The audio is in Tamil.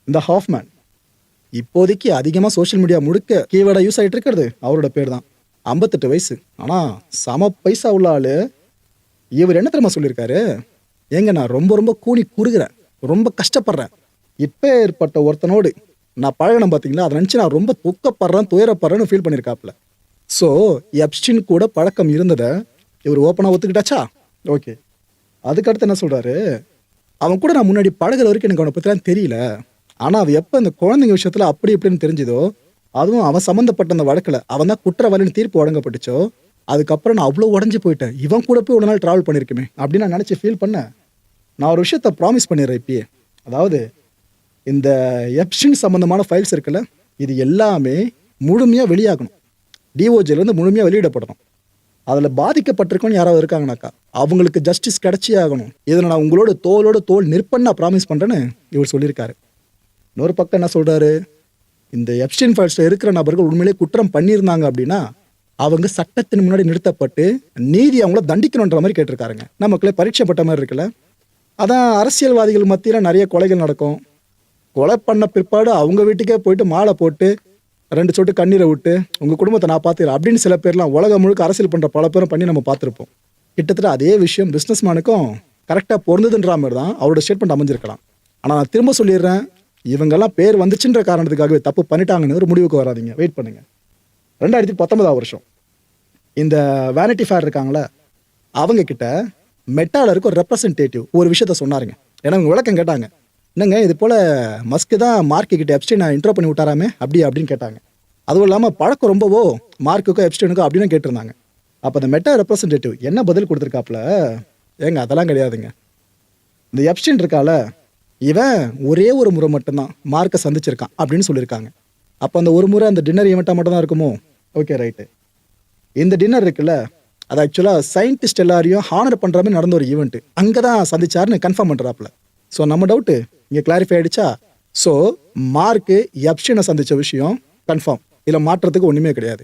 இந்த ஹாஃப்மேன் இப்போதைக்கு அதிகமாக சோஷியல் மீடியா முழுக்க கீவேர்டா யூஸ் ஆகிட்டு இருக்கிறது அவரோட பேர் தான். 58 வயசு. ஆனால் சம பைசா உள்ள ஆளு. இவர் என்ன தெரியுமா சொல்லியிருக்காரு? ஏங்க நான் ரொம்ப ரொம்ப கூனி குறுகிறேன், ரொம்ப கஷ்டப்படுறேன். இப்போ ஏற்பட்ட ஒருத்தனோடு நான் பழகணும் பார்த்தீங்களா, அதை நினச்சி நான் ரொம்ப துக்கப்படுறேன், துயரப்படுறேன்னு ஃபீல் பண்ணியிருக்காப்புல. ஸோ எப்ஸ்டின் கூட பழக்கம் இருந்ததை இவர் ஓப்பனாக ஒத்துக்கிட்டாச்சா? ஓகே. அதுக்கடுத்து என்ன சொல்கிறாரு? அவன் கூட நான் முன்னாடி பழகுற வரைக்கும் எனக்கு அவனை பற்றிலாம் தெரியல. ஆனால் அவன் எப்போ இந்த குழந்தைங்க விஷயத்தில் அப்படி இப்படின்னு தெரிஞ்சுதோ, அதுவும் அவன் சம்மந்தப்பட்ட அந்த வழக்கில் அவன் தான் குற்றவாளின்னு தீர்ப்பு வழங்கப்பட்டுச்சோ, அதுக்கப்புறம் நான் அவ்வளோ உடஞ்சி போயிட்டேன். இவன் கூட போய் ஒரு நாள் ட்ராவல் பண்ணியிருக்குமே அப்படின்னு நான் நினச்சி ஃபீல் பண்ணேன். நான் ஒரு விஷயத்த ப்ராமிஸ் பண்ணிடுறேன் இப்பயே. அதாவது இந்த எப்ஸ்டின் சம்மந்தமான ஃபைல்ஸ் இருக்குல்ல, இது எல்லாமே முழுமையாக வெளியாகணும். டிஓஜிலேருந்து முழுமையாக வெளியிடப்படணும். அதில் பாதிக்கப்பட்டிருக்கோன்னு யாராவது இருக்காங்கனாக்கா அவங்களுக்கு ஜஸ்டிஸ் கிடைச்சே ஆகணும். இதில் நான் உங்களோட தோளோட தோல் நிற்பன்னு நான் ப்ராமிஸ் பண்ணுறேன்னு இவர் சொல்லியிருக்காரு. இன்னொரு பக்கம் என்ன சொல்கிறாரு? இந்த எப்ஸ்டின் ஃபைல்ஸில் இருக்கிற நபர்கள் உண்மையிலே குற்றம் பண்ணியிருந்தாங்க அப்படின்னா அவங்க சட்டத்தின் முன்னாடி நிறுத்தப்பட்டு நீதி அவங்கள தண்டிக்கணுன்ற மாதிரி கேட்டிருக்காருங்க. நமக்குள்ளே பரீட்சைப்பட்ட மாதிரி இருக்குல்ல. அதான் அரசியல்வாதிகள் மத்தியில் நிறைய கொலைகள் நடக்கும். கொலை பண்ண பிற்பாடு அவங்க வீட்டுக்கே போயிட்டு மாலை போட்டு 2 சொட்டு கண்ணீரை விட்டு உங்கள் குடும்பத்தை நான் பார்த்துக்கிறேன் அப்படின்னு சில பேர்லாம் உலகம் முழுக்க அரசியல் பண்ணுற பல பேரும் பண்ணி நம்ம பார்த்துருப்போம். கிட்டத்தட்ட அதே விஷயம் பிஸ்னஸ்மேனுக்கும் கரெக்டாக பொருந்ததுன்ற மாதிரி தான் அவரோட ஸ்டேட்மெண்ட் அமைஞ்சிருக்கலாம். ஆனால் நான் திரும்ப சொல்லிடுறேன், இவங்கெல்லாம் பேர் வந்துச்சுன்ற காரணத்துக்காகவே தப்பு பண்ணிட்டாங்கன்னு ஒரு முடிவுக்கு வராதிங்க. வெயிட் பண்ணுங்க. 2019 வருஷம் இந்த வேனிட்டி ஃபேர் இருக்காங்களே, அவங்க கிட்ட மெட்டால இருக்க ஒரு ரெப்ரசன்டேட்டிவ் ஒரு விஷயத்த சொன்னாருங்க. ஏன்னா அவங்க விளக்கம் கேட்டாங்க. என்னங்க இது போல் மஸ்க்கு தான் மார்க்கு கிட்ட எப்ஸ்டினை இன்ட்ரோ பண்ணி விட்டாராமே அப்படின்னு கேட்டாங்க. அதுவும் இல்லாமல் பழக்கம் ரொம்பவோ மார்க்குக்கோ எப்ஸ்டினுக்கோ அப்படின்னு கேட்டிருந்தாங்க. அப்போ அந்த மெட்டா ரெப்ரசன்டேட்டிவ் என்ன பதில் கொடுத்துருக்காப்புல? ஏங்க அதெல்லாம் கிடையாதுங்க. இந்த எப்ஸ்டின் இருக்கால, இவன் ஒரே ஒரு முறை மட்டும்தான் மார்க்கை சந்திச்சிருக்கான் அப்படின்னு சொல்லியிருக்காங்க. அப்போ அந்த ஒரு முறை அந்த டின்னர் ஈவெண்ட்டாக மட்டும் தான் இருக்குமோ? Okay right. இந்த டின்னர் இருக்குல்ல, அது ஆக்சுவலாக சயின்டிஸ்ட் எல்லாரையும் ஹானர் பண்ணுற மாதிரி நடந்த ஒரு ஈவெண்ட்டு. அங்கே தான் சந்திச்சாருன்னு கன்ஃபார்ம் பண்ணுறாப்புல. ஸோ நம்ம டவுட்டு இங்கே கிளாரிஃபை ஆகிடுச்சா? ஸோ மார்க்கு எப்ஸ்டினை சந்தித்த விஷயம் கன்ஃபார்ம். இதில் மாற்றத்துக்கு ஒன்றுமே கிடையாது.